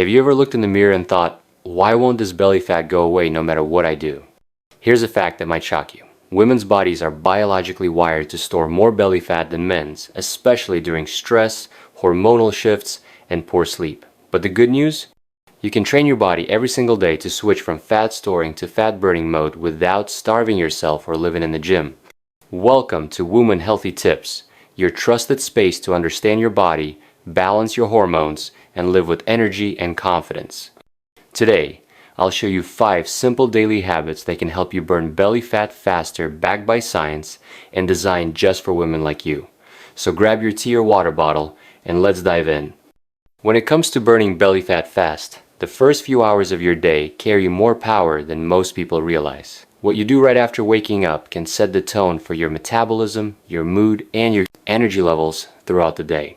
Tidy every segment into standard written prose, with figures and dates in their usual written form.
Have you ever looked in the mirror and thought, why won't this belly fat go away no matter what I do? Here's a fact that might shock you. Women's bodies are biologically wired to store more belly fat than men's, especially during stress, hormonal shifts, and poor sleep. But the good news? You can train your body every single day to switch from fat storing to fat burning mode without starving yourself or living in the gym. Welcome to Woman Healthy Tips, your trusted space to understand your body, balance your hormones, and live with energy and confidence. Today, I'll show you 5 simple daily habits that can help you burn belly fat faster, backed by science and designed just for women like you. So grab your tea or water bottle and let's dive in. When it comes to burning belly fat fast, the first few hours of your day carry more power than most people realize. What you do right after waking up can set the tone for your metabolism, your mood, and your energy levels throughout the day.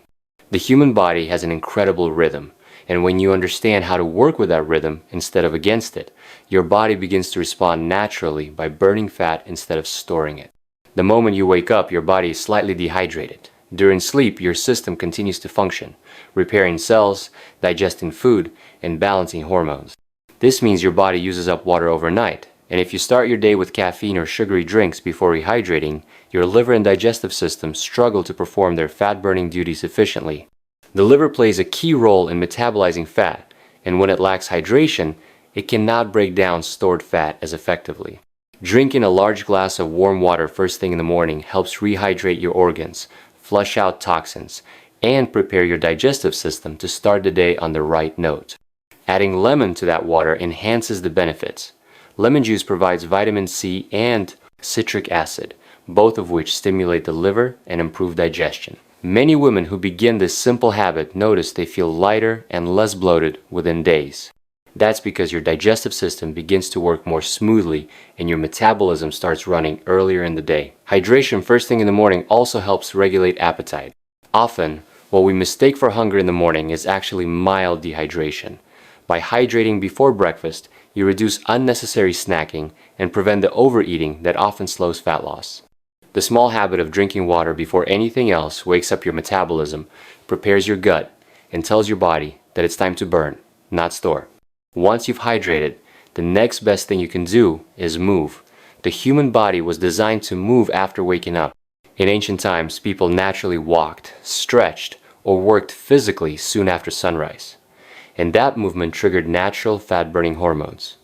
The human body has an incredible rhythm, and when you understand how to work with that rhythm instead of against it, your body begins to respond naturally by burning fat instead of storing it. The moment you wake up, your body is slightly dehydrated. During sleep, your system continues to function, repairing cells, digesting food, and balancing hormones. This means your body uses up water overnight, and if you start your day with caffeine or sugary drinks before rehydrating, your liver and digestive system struggle to perform their fat-burning duties efficiently. The liver plays a key role in metabolizing fat, and when it lacks hydration, it cannot break down stored fat as effectively. Drinking a large glass of warm water first thing in the morning helps rehydrate your organs, flush out toxins, and prepare your digestive system to start the day on the right note. Adding lemon to that water enhances the benefits. Lemon juice provides vitamin C and citric acid, both of which stimulate the liver and improve digestion. Many women who begin this simple habit notice they feel lighter and less bloated within days. That's because your digestive system begins to work more smoothly and your metabolism starts running earlier in the day. Hydration first thing in the morning also helps regulate appetite. Often, what we mistake for hunger in the morning is actually mild dehydration. By hydrating before breakfast, you reduce unnecessary snacking and prevent the overeating that often slows fat loss. The small habit of drinking water before anything else wakes up your metabolism, prepares your gut, and tells your body that it's time to burn, not store. Once you've hydrated, the next best thing you can do is move. The human body was designed to move after waking up. In ancient times, people naturally walked, stretched, or worked physically soon after sunrise. And that movement triggered natural fat-burning hormones.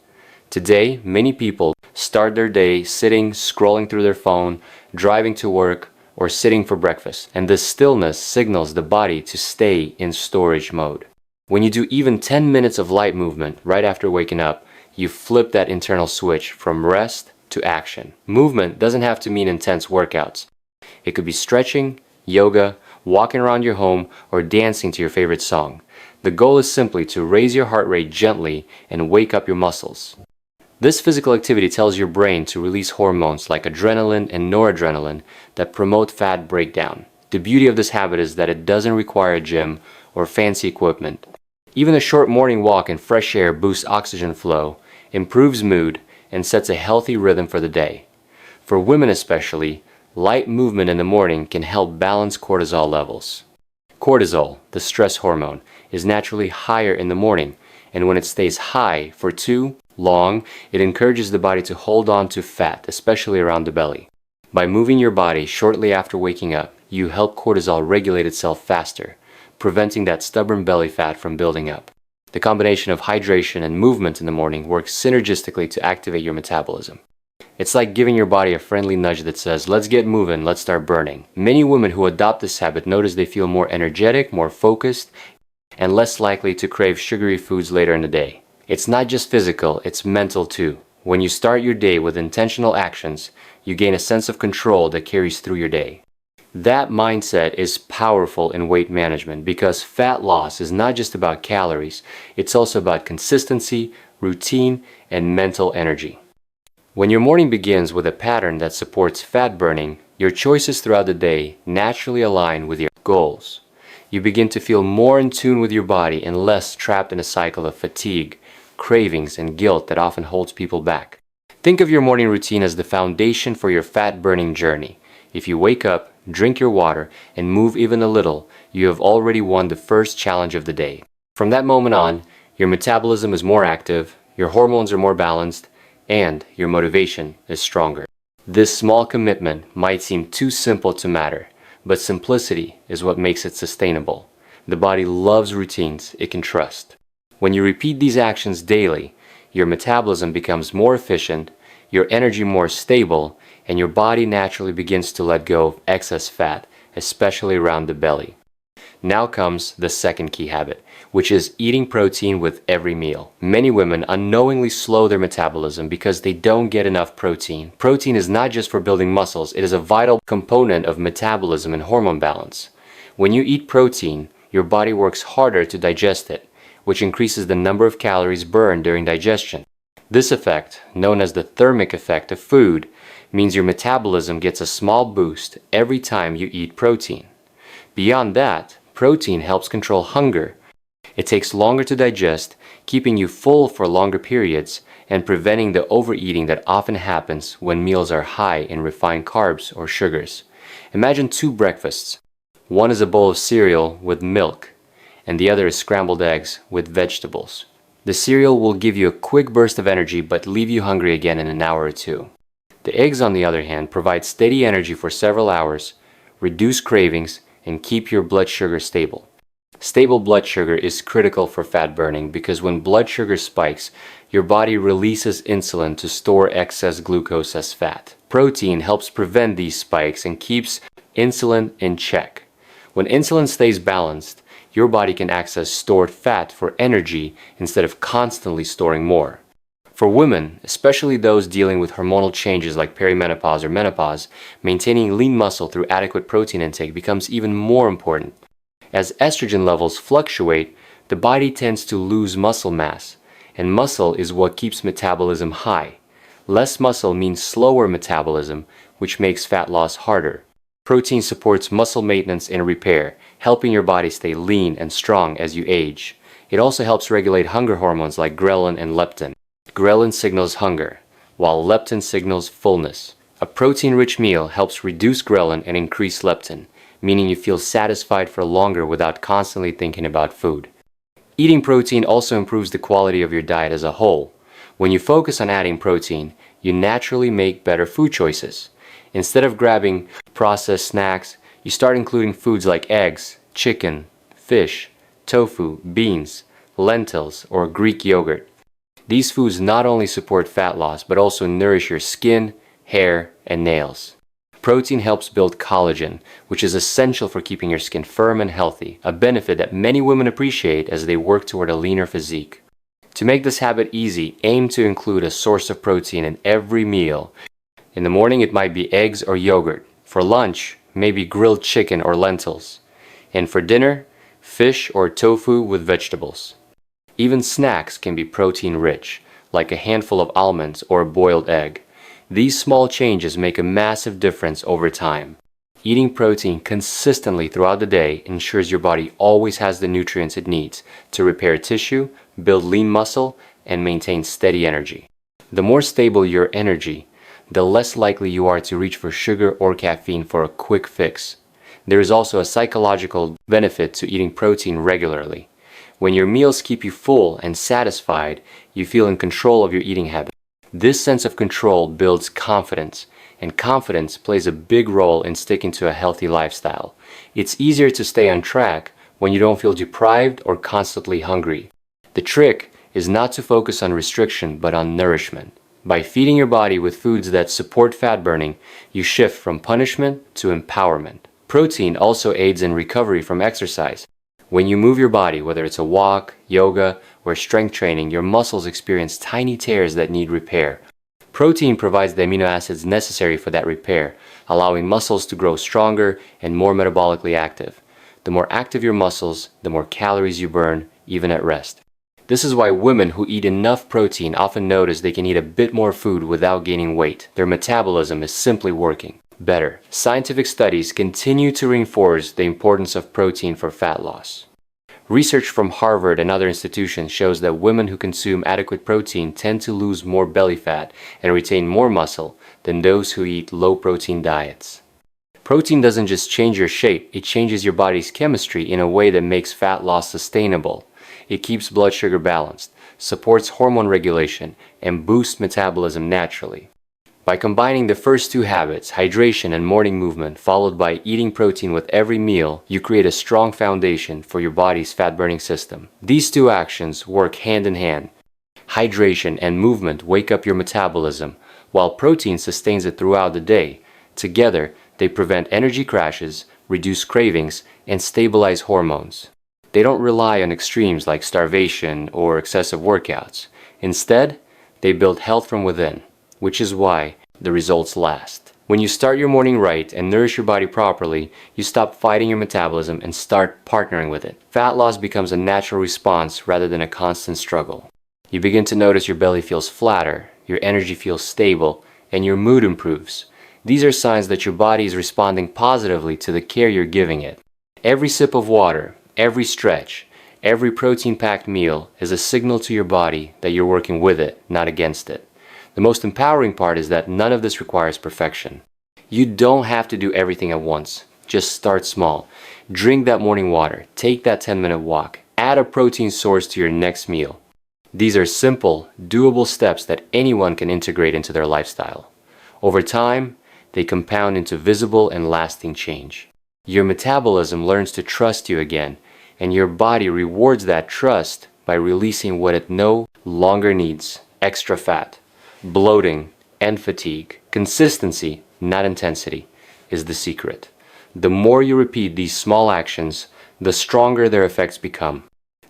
Today, many people start their day sitting, scrolling through their phone, driving to work, or sitting for breakfast, and this stillness signals the body to stay in storage mode. When you do even 10 minutes of light movement right after waking up, you flip that internal switch from rest to action. Movement doesn't have to mean intense workouts. It could be stretching, yoga, walking around your home, or dancing to your favorite song. The goal is simply to raise your heart rate gently and wake up your muscles. This physical activity tells your brain to release hormones like adrenaline and noradrenaline that promote fat breakdown. The beauty of this habit is that it doesn't require a gym or fancy equipment. Even a short morning walk in fresh air boosts oxygen flow, improves mood, and sets a healthy rhythm for the day. For women especially, light movement in the morning can help balance cortisol levels. Cortisol, the stress hormone, is naturally higher in the morning, and when it stays high for too long, it encourages the body to hold on to fat, especially around the belly. By moving your body shortly after waking up, you help cortisol regulate itself faster, preventing that stubborn belly fat from building up. The combination of hydration and movement in the morning works synergistically to activate your metabolism. It's like giving your body a friendly nudge that says, let's get moving, let's start burning. Many women who adopt this habit notice they feel more energetic, more focused, and less likely to crave sugary foods later in the day. It's not just physical, it's mental too. When you start your day with intentional actions, you gain a sense of control that carries through your day. That mindset is powerful in weight management because fat loss is not just about calories, it's also about consistency, routine, and mental energy. When your morning begins with a pattern that supports fat burning, your choices throughout the day naturally align with your goals. You begin to feel more in tune with your body and less trapped in a cycle of fatigue, cravings, and guilt that often holds people back. Think of your morning routine as the foundation for your fat-burning journey. If you wake up, drink your water, and move even a little, you have already won the first challenge of the day. From that moment on, Your metabolism is more active, your hormones are more balanced, and your motivation is stronger. This small commitment might seem too simple to matter, but simplicity is what makes it sustainable. The body loves routines it can trust. When you repeat these actions daily, your metabolism becomes more efficient, your energy more stable, and your body naturally begins to let go of excess fat, especially around the belly. Now comes the second key habit, which is eating protein with every meal. Many women unknowingly slow their metabolism because they don't get enough protein. Protein is not just for building muscles, it is a vital component of metabolism and hormone balance. When you eat protein, your body works harder to digest it, which increases the number of calories burned during digestion. This effect, known as the thermic effect of food, means your metabolism gets a small boost every time you eat protein. Beyond that, protein helps control hunger. It takes longer to digest, keeping you full for longer periods and preventing the overeating that often happens when meals are high in refined carbs or sugars. Imagine two breakfasts. One is a bowl of cereal with milk, and the other is scrambled eggs with vegetables. The cereal will give you a quick burst of energy but leave you hungry again in an hour or two. The eggs, on the other hand, provide steady energy for several hours, reduce cravings, and keep your blood sugar stable. Stable blood sugar is critical for fat burning because when blood sugar spikes, your body releases insulin to store excess glucose as fat. Protein helps prevent these spikes and keeps insulin in check. When insulin stays balanced, your body can access stored fat for energy instead of constantly storing more. For women, especially those dealing with hormonal changes like perimenopause or menopause, maintaining lean muscle through adequate protein intake becomes even more important. As estrogen levels fluctuate, the body tends to lose muscle mass, and muscle is what keeps metabolism high. Less muscle means slower metabolism, which makes fat loss harder. Protein supports muscle maintenance and repair, helping your body stay lean and strong as you age. It also helps regulate hunger hormones like ghrelin and leptin. Ghrelin signals hunger, while leptin signals fullness. A protein-rich meal helps reduce ghrelin and increase leptin, meaning you feel satisfied for longer without constantly thinking about food. Eating protein also improves the quality of your diet as a whole. When you focus on adding protein, you naturally make better food choices. Instead of grabbing processed snacks, you start including foods like eggs, chicken, fish, tofu, beans, lentils, or Greek yogurt. These foods not only support fat loss, but also nourish your skin, hair, and nails. Protein helps build collagen, which is essential for keeping your skin firm and healthy, a benefit that many women appreciate as they work toward a leaner physique. To make this habit easy, aim to include a source of protein in every meal. In the morning, it might be eggs or yogurt. For lunch, maybe grilled chicken or lentils. And for dinner, fish or tofu with vegetables. Even snacks can be protein-rich, like a handful of almonds or a boiled egg. These small changes make a massive difference over time. Eating protein consistently throughout the day ensures your body always has the nutrients it needs to repair tissue, build lean muscle, and maintain steady energy. The more stable your energy, the less likely you are to reach for sugar or caffeine for a quick fix. There is also a psychological benefit to eating protein regularly. When your meals keep you full and satisfied, you feel in control of your eating habits. This sense of control builds confidence, and confidence plays a big role in sticking to a healthy lifestyle. It's easier to stay on track when you don't feel deprived or constantly hungry. The trick is not to focus on restriction but on nourishment. By feeding your body with foods that support fat burning, you shift from punishment to empowerment. Protein also aids in recovery from exercise. When you move your body, whether it's a walk, yoga, or strength training, your muscles experience tiny tears that need repair. Protein provides the amino acids necessary for that repair, allowing muscles to grow stronger and more metabolically active. The more active your muscles, the more calories you burn, even at rest. This is why women who eat enough protein often notice they can eat a bit more food without gaining weight. Their metabolism is simply working better. Scientific studies continue to reinforce the importance of protein for fat loss. Research from Harvard and other institutions shows that women who consume adequate protein tend to lose more belly fat and retain more muscle than those who eat low-protein diets. Protein doesn't just change your shape, it changes your body's chemistry in a way that makes fat loss sustainable. It keeps blood sugar balanced, supports hormone regulation, and boosts metabolism naturally. By combining the first two habits, hydration and morning movement, followed by eating protein with every meal, you create a strong foundation for your body's fat-burning system. These two actions work hand in hand. Hydration and movement wake up your metabolism, while protein sustains it throughout the day. Together, they prevent energy crashes, reduce cravings, and stabilize hormones. They don't rely on extremes like starvation or excessive workouts. Instead, they build health from within, which is why the results last. When you start your morning right and nourish your body properly, you stop fighting your metabolism and start partnering with it. Fat loss becomes a natural response rather than a constant struggle. You begin to notice your belly feels flatter, your energy feels stable, and your mood improves. These are signs that your body is responding positively to the care you're giving it. Every sip of water, every stretch, every protein-packed meal is a signal to your body that you're working with it, not against it. The most empowering part is that none of this requires perfection. You don't have to do everything at once. Just start small. Drink that morning water. Take that 10-minute walk. Add a protein source to your next meal. These are simple, doable steps that anyone can integrate into their lifestyle. Over time, they compound into visible and lasting change. Your metabolism learns to trust you again, and your body rewards that trust by releasing what it no longer needs: extra fat. Bloating and fatigue. Consistency, not intensity, is the secret. The more you repeat these small actions, the stronger their effects become.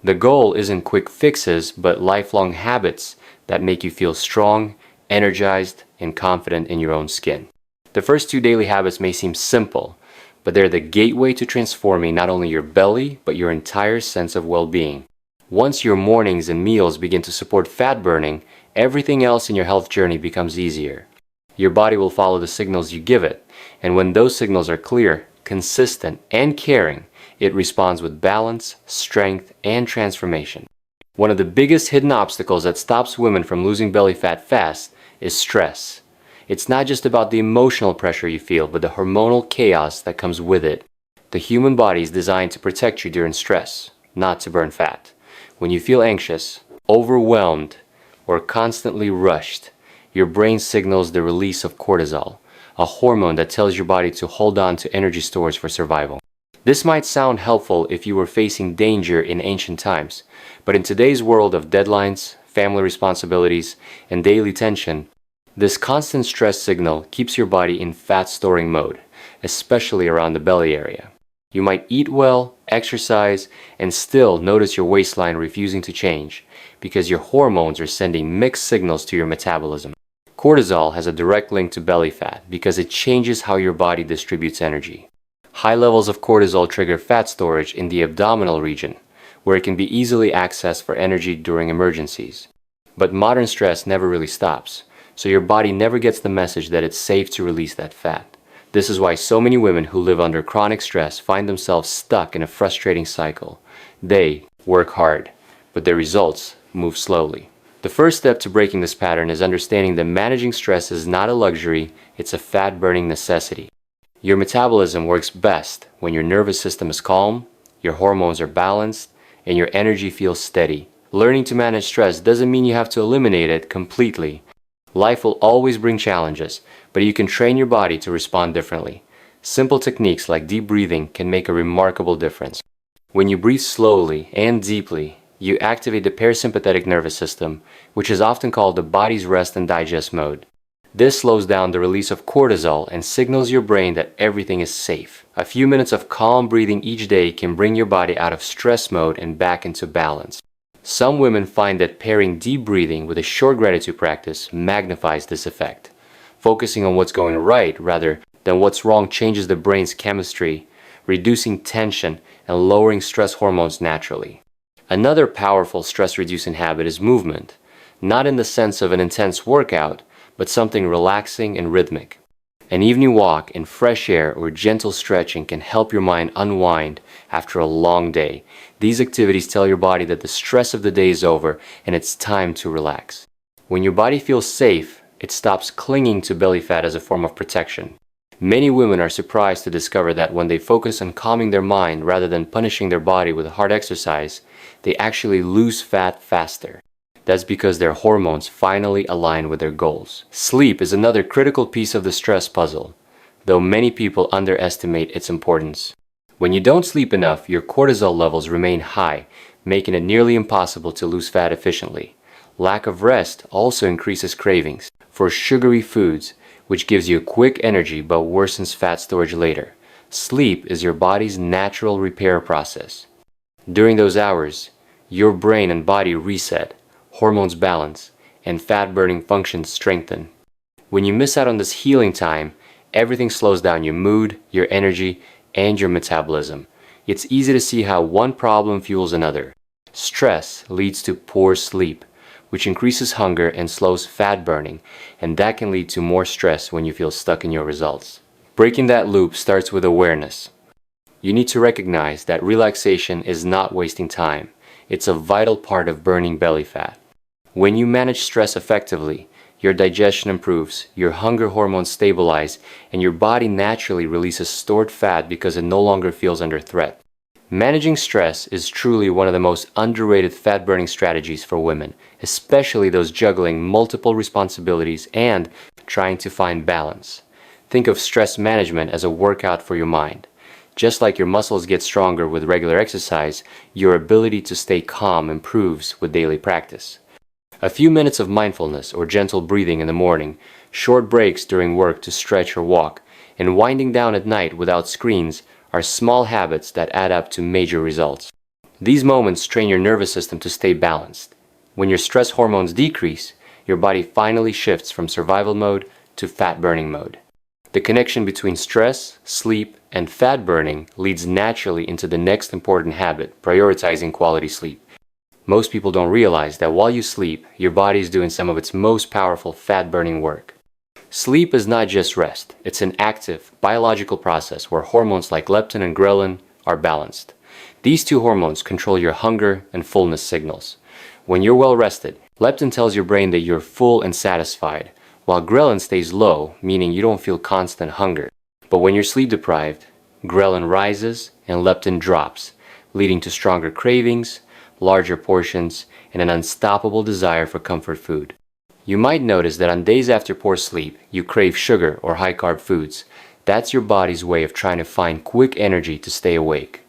The goal isn't quick fixes, but lifelong habits that make you feel strong, energized, and confident in your own skin. The first two daily habits may seem simple, but they're the gateway to transforming not only your belly, but your entire sense of well-being. Once your mornings and meals begin to support fat burning, everything else in your health journey becomes easier. Your body will follow the signals you give it, and when those signals are clear, consistent, and caring, it responds with balance, strength, and transformation. One of the biggest hidden obstacles that stops women from losing belly fat fast is stress. It's not just about the emotional pressure you feel, but the hormonal chaos that comes with it. The human body is designed to protect you during stress, not to burn fat. When you feel anxious, overwhelmed, or constantly rushed, your brain signals the release of cortisol, a hormone that tells your body to hold on to energy stores for survival. This might sound helpful if you were facing danger in ancient times, but in today's world of deadlines, family responsibilities, and daily tension, this constant stress signal keeps your body in fat-storing mode, especially around the belly area. You might eat well, exercise, and still notice your waistline refusing to change because your hormones are sending mixed signals to your metabolism. Cortisol has a direct link to belly fat because it changes how your body distributes energy. High levels of cortisol trigger fat storage in the abdominal region, where it can be easily accessed for energy during emergencies. But modern stress never really stops, so your body never gets the message that it's safe to release that fat. This is why so many women who live under chronic stress find themselves stuck in a frustrating cycle. They work hard, but their results move slowly. The first step to breaking this pattern is understanding that managing stress is not a luxury, it's a fat-burning necessity. Your metabolism works best when your nervous system is calm, your hormones are balanced, and your energy feels steady. Learning to manage stress doesn't mean you have to eliminate it completely. Life will always bring challenges, but you can train your body to respond differently. Simple techniques like deep breathing can make a remarkable difference. When you breathe slowly and deeply, you activate the parasympathetic nervous system, which is often called the body's rest and digest mode. This slows down the release of cortisol and signals your brain that everything is safe. A few minutes of calm breathing each day can bring your body out of stress mode and back into balance. Some women find that pairing deep breathing with a short gratitude practice magnifies this effect. Focusing on what's going right rather than what's wrong changes the brain's chemistry, reducing tension and lowering stress hormones naturally. Another powerful stress-reducing habit is movement, not in the sense of an intense workout, but something relaxing and rhythmic. An evening walk in fresh air or gentle stretching can help your mind unwind after a long day. These activities tell your body that the stress of the day is over and it's time to relax. When your body feels safe, it stops clinging to belly fat as a form of protection. Many women are surprised to discover that when they focus on calming their mind rather than punishing their body with hard exercise, they actually lose fat faster. That's because their hormones finally align with their goals. Sleep is another critical piece of the stress puzzle, though many people underestimate its importance. When you don't sleep enough, your cortisol levels remain high, making it nearly impossible to lose fat efficiently. Lack of rest also increases cravings for sugary foods, which gives you quick energy but worsens fat storage later. Sleep is your body's natural repair process. During those hours, your brain and body reset, hormones balance, and fat-burning functions strengthen. When you miss out on this healing time, everything slows down: your mood, your energy, and your metabolism. It's easy to see how one problem fuels another. Stress leads to poor sleep, which increases hunger and slows fat burning, and that can lead to more stress when you feel stuck in your results. Breaking that loop starts with awareness. You need to recognize that relaxation is not wasting time. It's a vital part of burning belly fat. When you manage stress effectively, your digestion improves, your hunger hormones stabilize, and your body naturally releases stored fat because it no longer feels under threat. Managing stress is truly one of the most underrated fat-burning strategies for women, especially those juggling multiple responsibilities and trying to find balance. Think of stress management as a workout for your mind. Just like your muscles get stronger with regular exercise, your ability to stay calm improves with daily practice. A few minutes of mindfulness or gentle breathing in the morning, short breaks during work to stretch or walk, and winding down at night without screens are small habits that add up to major results. These moments train your nervous system to stay balanced. When your stress hormones decrease, your body finally shifts from survival mode to fat-burning mode. The connection between stress, sleep, and fat burning leads naturally into the next important habit: prioritizing quality sleep. Most people don't realize that while you sleep, your body is doing some of its most powerful fat-burning work. Sleep is not just rest. It's an active, biological process where hormones like leptin and ghrelin are balanced. These two hormones control your hunger and fullness signals. When you're well rested, leptin tells your brain that you're full and satisfied, while ghrelin stays low, meaning you don't feel constant hunger. But when you're sleep deprived, ghrelin rises and leptin drops, leading to stronger cravings, larger portions, and an unstoppable desire for comfort food. You might notice that on days after poor sleep, you crave sugar or high-carb foods. That's your body's way of trying to find quick energy to stay awake.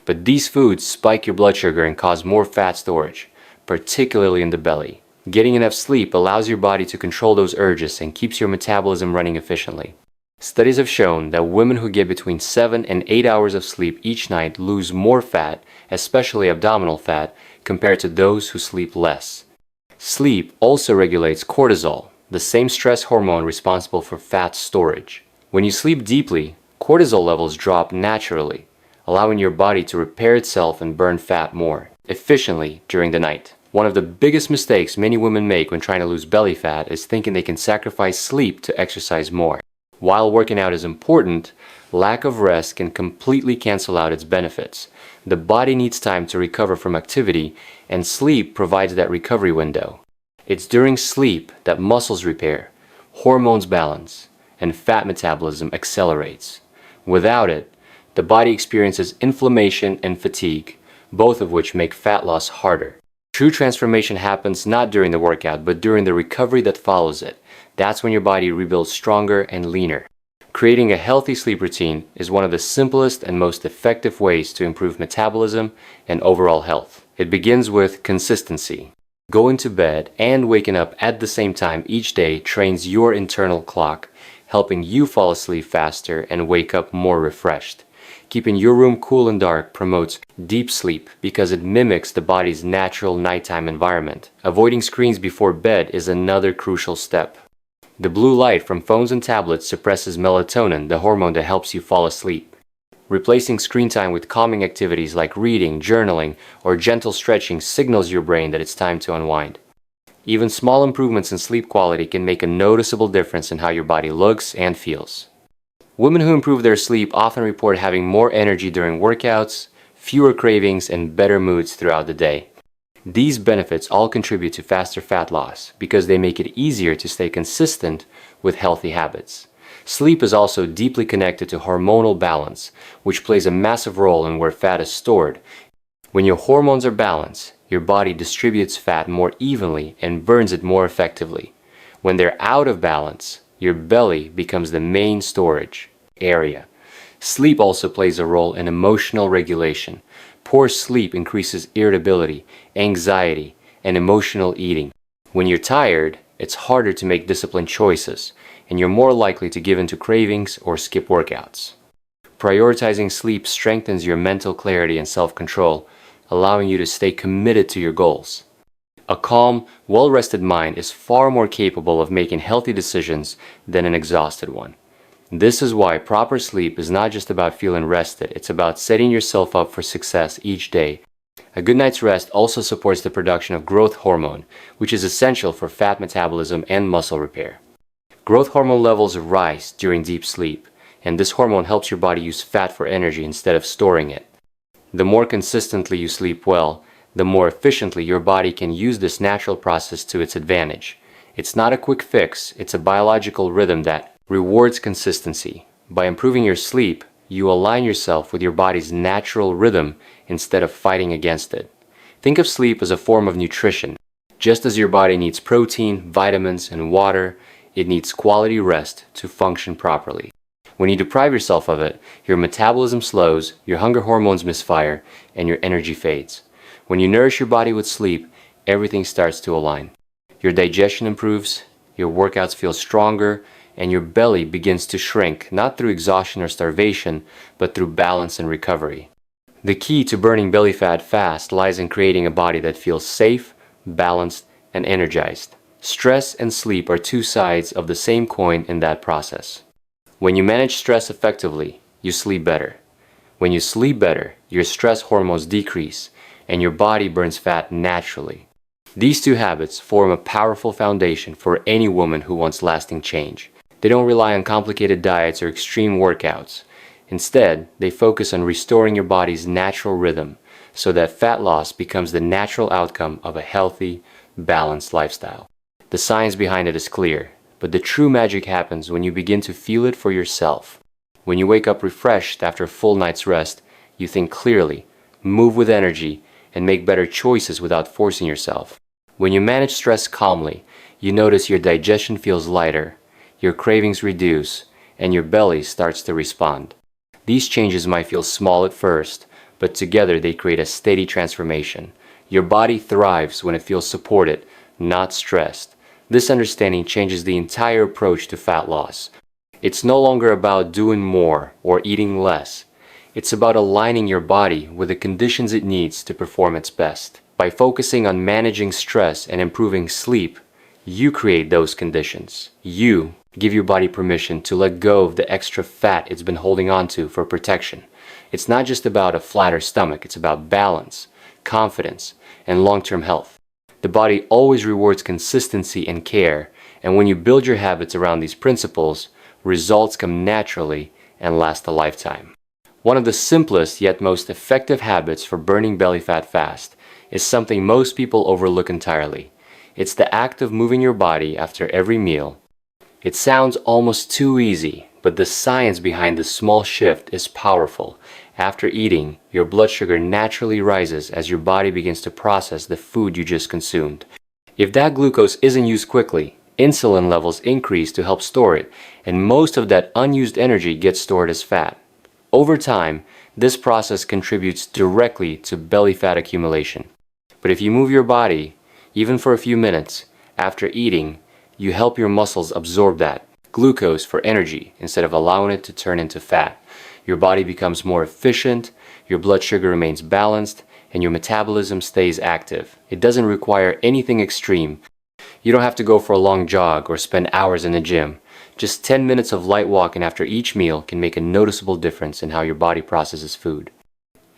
But these foods spike your blood sugar and cause more fat storage, particularly in the belly. Getting enough sleep allows your body to control those urges and keeps your metabolism running efficiently. Studies have shown that women who get between 7 and 8 hours of sleep each night lose more fat, especially abdominal fat, compared to those who sleep less. Sleep also regulates cortisol, the same stress hormone responsible for fat storage. When you sleep deeply, cortisol levels drop naturally, allowing your body to repair itself and burn fat more efficiently during the night. One of the biggest mistakes many women make when trying to lose belly fat is thinking they can sacrifice sleep to exercise more. While working out is important, lack of rest can completely cancel out its benefits. The body needs time to recover from activity, and sleep provides that recovery window. It's during sleep that muscles repair, hormones balance, and fat metabolism accelerates. Without it, the body experiences inflammation and fatigue, both of which make fat loss harder. True transformation happens not during the workout, but during the recovery that follows it. That's when your body rebuilds stronger and leaner. Creating a healthy sleep routine is one of the simplest and most effective ways to improve metabolism and overall health. It begins with consistency. Going to bed and waking up at the same time each day trains your internal clock, helping you fall asleep faster and wake up more refreshed. Keeping your room cool and dark promotes deep sleep because it mimics the body's natural nighttime environment. Avoiding screens before bed is another crucial step. The blue light from phones and tablets suppresses melatonin, the hormone that helps you fall asleep. Replacing screen time with calming activities like reading, journaling, or gentle stretching signals your brain that it's time to unwind. Even small improvements in sleep quality can make a noticeable difference in how your body looks and feels. Women who improve their sleep often report having more energy during workouts, fewer cravings, and better moods throughout the day. These benefits all contribute to faster fat loss because they make it easier to stay consistent with healthy habits. Sleep is also deeply connected to hormonal balance, which plays a massive role in where fat is stored. When your hormones are balanced, your body distributes fat more evenly and burns it more effectively. When they're out of balance, your belly becomes the main storage area. Sleep also plays a role in emotional regulation. Poor sleep increases irritability, anxiety, and emotional eating. When you're tired, it's harder to make disciplined choices, and you're more likely to give in to cravings or skip workouts. Prioritizing sleep strengthens your mental clarity and self-control, allowing you to stay committed to your goals. A calm, well-rested mind is far more capable of making healthy decisions than an exhausted one. This is why proper sleep is not just about feeling rested, it's about setting yourself up for success each day. A good night's rest also supports the production of growth hormone, which is essential for fat metabolism and muscle repair. Growth hormone levels rise during deep sleep, and this hormone helps your body use fat for energy instead of storing it. The more consistently you sleep well, the more efficiently your body can use this natural process to its advantage. It's not a quick fix, it's a biological rhythm that rewards consistency. By improving your sleep, you align yourself with your body's natural rhythm instead of fighting against it. Think of sleep as a form of nutrition. Just as your body needs protein, vitamins, and water, it needs quality rest to function properly. When you deprive yourself of it, your metabolism slows, your hunger hormones misfire, and your energy fades. When you nourish your body with sleep, everything starts to align. Your digestion improves, your workouts feel stronger, and your belly begins to shrink, not through exhaustion or starvation, but through balance and recovery. The key to burning belly fat fast lies in creating a body that feels safe, balanced, and energized. Stress and sleep are two sides of the same coin in that process. When you manage stress effectively, you sleep better. When you sleep better, your stress hormones decrease, and your body burns fat naturally. These two habits form a powerful foundation for any woman who wants lasting change. They don't rely on complicated diets or extreme workouts. Instead, they focus on restoring your body's natural rhythm so that fat loss becomes the natural outcome of a healthy, balanced lifestyle. The science behind it is clear, but the true magic happens when you begin to feel it for yourself. When you wake up refreshed after a full night's rest, you think clearly, move with energy, and make better choices without forcing yourself. When you manage stress calmly, you notice your digestion feels lighter, your cravings reduce, and your belly starts to respond. These changes might feel small at first, but together they create a steady transformation. Your body thrives when it feels supported, not stressed. This understanding changes the entire approach to fat loss. It's no longer about doing more or eating less. It's about aligning your body with the conditions it needs to perform its best. By focusing on managing stress and improving sleep, you create those conditions. You give your body permission to let go of the extra fat it's been holding on to for protection. It's not just about a flatter stomach, it's about balance, confidence, and long-term health. The body always rewards consistency and care, and when you build your habits around these principles, results come naturally and last a lifetime. One of the simplest yet most effective habits for burning belly fat fast is something most people overlook entirely. It's the act of moving your body after every meal. It sounds almost too easy, but the science behind this small shift is powerful. After eating, your blood sugar naturally rises as your body begins to process the food you just consumed. If that glucose isn't used quickly, insulin levels increase to help store it, and most of that unused energy gets stored as fat. Over time, this process contributes directly to belly fat accumulation. But if you move your body, even for a few minutes, after eating, you help your muscles absorb that glucose for energy instead of allowing it to turn into fat. Your body becomes more efficient, your blood sugar remains balanced, and your metabolism stays active. It doesn't require anything extreme. You don't have to go for a long jog or spend hours in the gym. Just 10 minutes of light walking after each meal can make a noticeable difference in how your body processes food.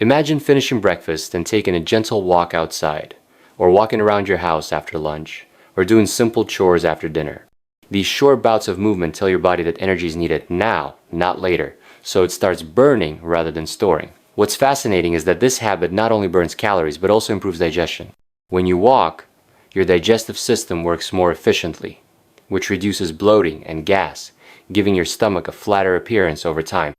Imagine finishing breakfast and taking a gentle walk outside, or walking around your house after lunch, or doing simple chores after dinner. These short bouts of movement tell your body that energy is needed now, not later, so it starts burning rather than storing. What's fascinating is that this habit not only burns calories but also improves digestion. When you walk, your digestive system works more efficiently, which reduces bloating and gas, giving your stomach a flatter appearance over time.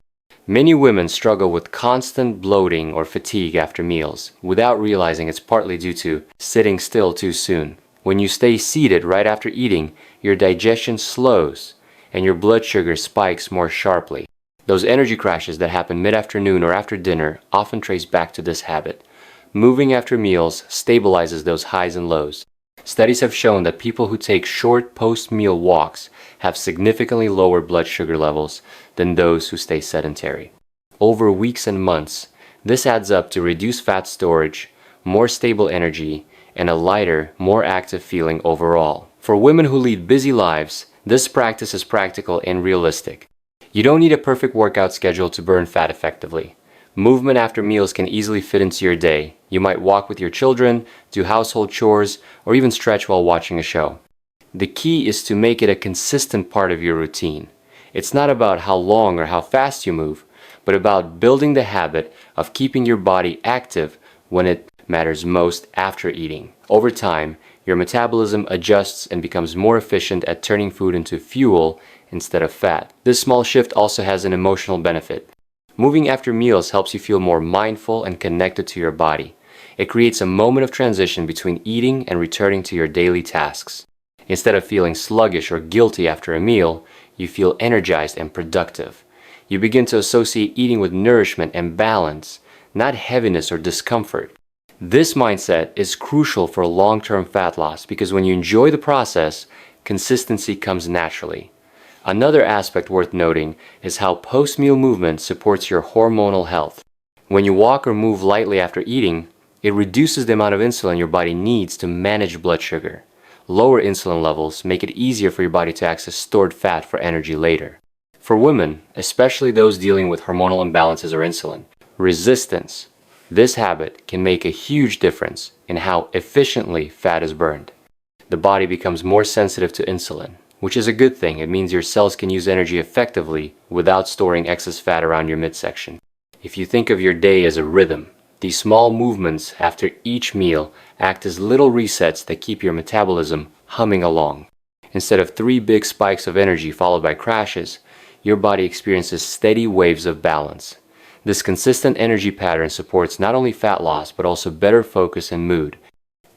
Many women struggle with constant bloating or fatigue after meals without realizing it's partly due to sitting still too soon. When you stay seated right after eating, your digestion slows and your blood sugar spikes more sharply. Those energy crashes that happen mid-afternoon or after dinner often trace back to this habit. Moving after meals stabilizes those highs and lows. Studies have shown that people who take short post-meal walks have significantly lower blood sugar levels than those who stay sedentary. Over weeks and months, this adds up to reduced fat storage, more stable energy, and a lighter, more active feeling overall. For women who lead busy lives, this practice is practical and realistic. You don't need a perfect workout schedule to burn fat effectively. Movement after meals can easily fit into your day. You might walk with your children, do household chores, or even stretch while watching a show. The key is to make it a consistent part of your routine. It's not about how long or how fast you move, but about building the habit of keeping your body active when it matters most after eating. Over time, your metabolism adjusts and becomes more efficient at turning food into fuel instead of fat. This small shift also has an emotional benefit. Moving after meals helps you feel more mindful and connected to your body. It creates a moment of transition between eating and returning to your daily tasks. Instead of feeling sluggish or guilty after a meal, you feel energized and productive. You begin to associate eating with nourishment and balance, not heaviness or discomfort. This mindset is crucial for long-term fat loss because when you enjoy the process, consistency comes naturally. Another aspect worth noting is how post-meal movement supports your hormonal health. When you walk or move lightly after eating, it reduces the amount of insulin your body needs to manage blood sugar. Lower insulin levels make it easier for your body to access stored fat for energy later. For women, especially those dealing with hormonal imbalances or insulin resistance, this habit can make a huge difference in how efficiently fat is burned. The body becomes more sensitive to insulin, which is a good thing. It means your cells can use energy effectively without storing excess fat around your midsection. If you think of your day as a rhythm, these small movements after each meal act as little resets that keep your metabolism humming along. Instead of 3 big spikes of energy followed by crashes, your body experiences steady waves of balance. This consistent energy pattern supports not only fat loss but also better focus and mood.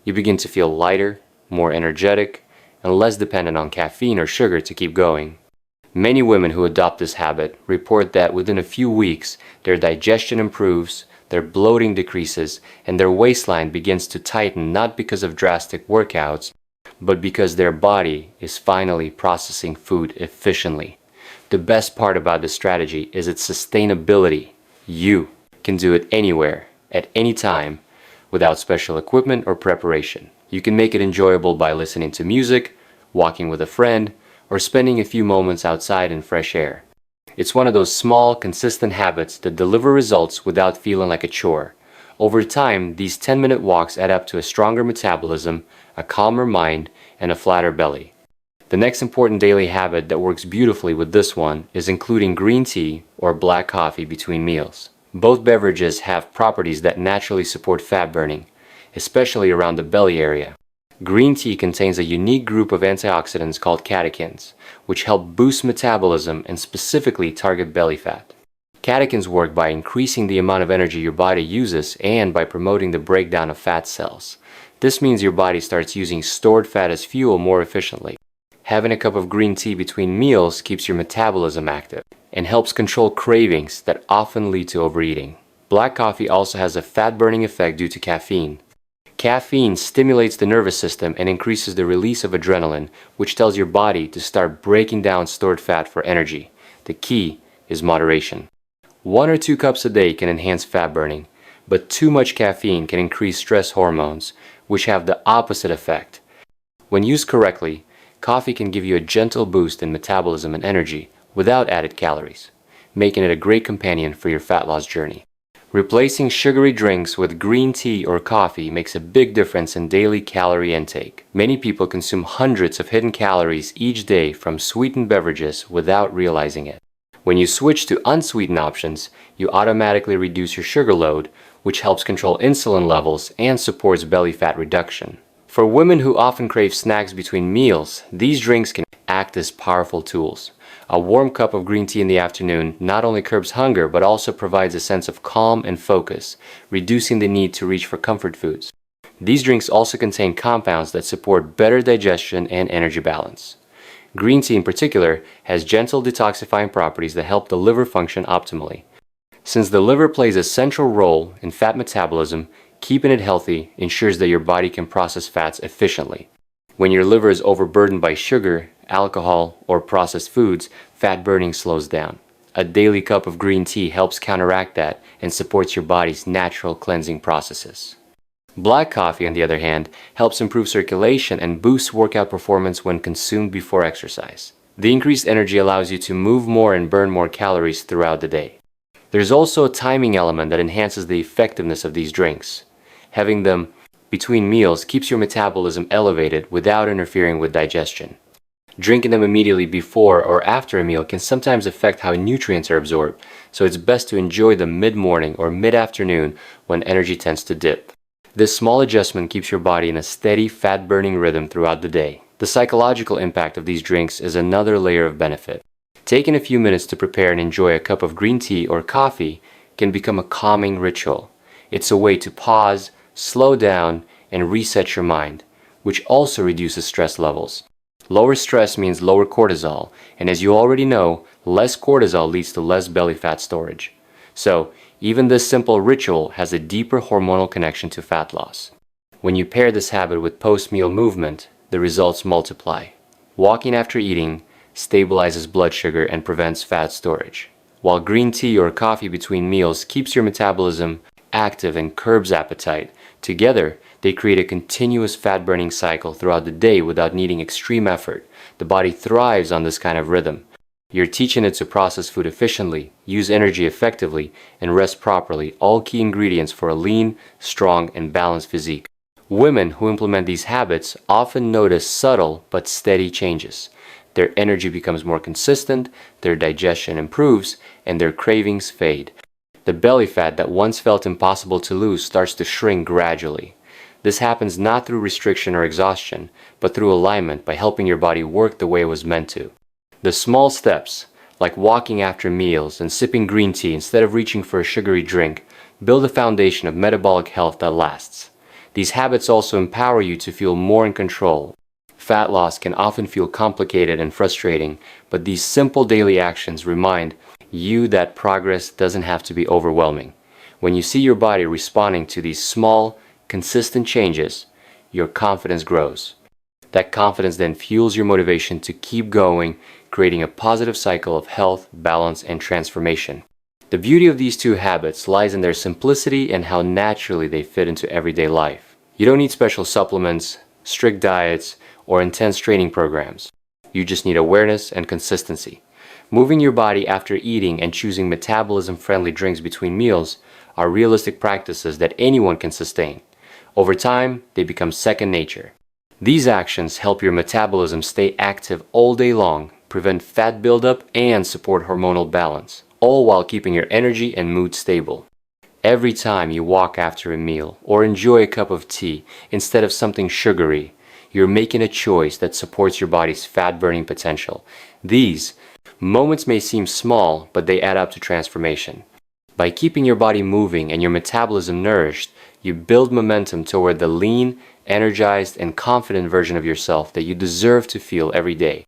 You begin to feel lighter, more energetic, and less dependent on caffeine or sugar to keep going. Many women who adopt this habit report that within a few weeks, their digestion improves, their bloating decreases, and their waistline begins to tighten not because of drastic workouts, but because their body is finally processing food efficiently. The best part about this strategy is its sustainability. You can do it anywhere, at any time, without special equipment or preparation. You can make it enjoyable by listening to music, walking with a friend, or spending a few moments outside in fresh air. It's one of those small, consistent habits that deliver results without feeling like a chore. Over time, these 10-minute walks add up to a stronger metabolism, a calmer mind, and a flatter belly. The next important daily habit that works beautifully with this one is including green tea or black coffee between meals. Both beverages have properties that naturally support fat burning, especially around the belly area. Green tea contains a unique group of antioxidants called catechins, which help boost metabolism and specifically target belly fat. Catechins work by increasing the amount of energy your body uses and by promoting the breakdown of fat cells. This means your body starts using stored fat as fuel more efficiently. Having a cup of green tea between meals keeps your metabolism active and helps control cravings that often lead to overeating. Black coffee also has a fat-burning effect due to caffeine. Caffeine stimulates the nervous system and increases the release of adrenaline, which tells your body to start breaking down stored fat for energy. The key is moderation. 1 or 2 cups a day can enhance fat burning, but too much caffeine can increase stress hormones, which have the opposite effect. When used correctly, coffee can give you a gentle boost in metabolism and energy without added calories, making it a great companion for your fat loss journey. Replacing sugary drinks with green tea or coffee makes a big difference in daily calorie intake. Many people consume hundreds of hidden calories each day from sweetened beverages without realizing it. When you switch to unsweetened options, you automatically reduce your sugar load, which helps control insulin levels and supports belly fat reduction. For women who often crave snacks between meals, these drinks can act as powerful tools. A warm cup of green tea in the afternoon not only curbs hunger but also provides a sense of calm and focus, reducing the need to reach for comfort foods. These drinks also contain compounds that support better digestion and energy balance. Green tea in particular has gentle detoxifying properties that help the liver function optimally. Since the liver plays a central role in fat metabolism, keeping it healthy ensures that your body can process fats efficiently. When your liver is overburdened by sugar, alcohol, or processed foods, fat burning slows down. A daily cup of green tea helps counteract that and supports your body's natural cleansing processes. Black coffee, on the other hand, helps improve circulation and boosts workout performance when consumed before exercise. The increased energy allows you to move more and burn more calories throughout the day. There's also a timing element that enhances the effectiveness of these drinks. Having them between meals keeps your metabolism elevated without interfering with digestion. Drinking them immediately before or after a meal can sometimes affect how nutrients are absorbed, so it's best to enjoy them mid-morning or mid-afternoon when energy tends to dip. This small adjustment keeps your body in a steady fat-burning rhythm throughout the day. The psychological impact of these drinks is another layer of benefit. Taking a few minutes to prepare and enjoy a cup of green tea or coffee can become a calming ritual. It's a way to pause, slow down, and reset your mind, which also reduces stress levels. Lower stress means lower cortisol, and as you already know, less cortisol leads to less belly fat storage. So, even this simple ritual has a deeper hormonal connection to fat loss. When you pair this habit with post-meal movement, the results multiply. Walking after eating stabilizes blood sugar and prevents fat storage, while green tea or coffee between meals keeps your metabolism active and curbs appetite. Together, they create a continuous fat-burning cycle throughout the day without needing extreme effort. The body thrives on this kind of rhythm. You're teaching it to process food efficiently, use energy effectively, and rest properly, all key ingredients for a lean, strong, and balanced physique. Women who implement these habits often notice subtle but steady changes. Their energy becomes more consistent, their digestion improves, and their cravings fade. The belly fat that once felt impossible to lose starts to shrink gradually. This happens not through restriction or exhaustion, but through alignment by helping your body work the way it was meant to. The small steps, like walking after meals and sipping green tea instead of reaching for a sugary drink, build a foundation of metabolic health that lasts. These habits also empower you to feel more in control. Fat loss can often feel complicated and frustrating, but these simple daily actions remind you that progress doesn't have to be overwhelming. When you see your body responding to these small, consistent changes, your confidence grows. That confidence then fuels your motivation to keep going, creating a positive cycle of health, balance, and transformation. The beauty of these two habits lies in their simplicity and how naturally they fit into everyday life. You don't need special supplements, strict diets, or intense training programs. You just need awareness and consistency. Moving your body after eating and choosing metabolism-friendly drinks between meals are realistic practices that anyone can sustain. Over time, they become second nature. These actions help your metabolism stay active all day long, prevent fat buildup, and support hormonal balance, all while keeping your energy and mood stable. Every time you walk after a meal or enjoy a cup of tea instead of something sugary, you're making a choice that supports your body's fat-burning potential. These moments may seem small, but they add up to transformation. By keeping your body moving and your metabolism nourished, you build momentum toward the lean, energized, and confident version of yourself that you deserve to feel every day.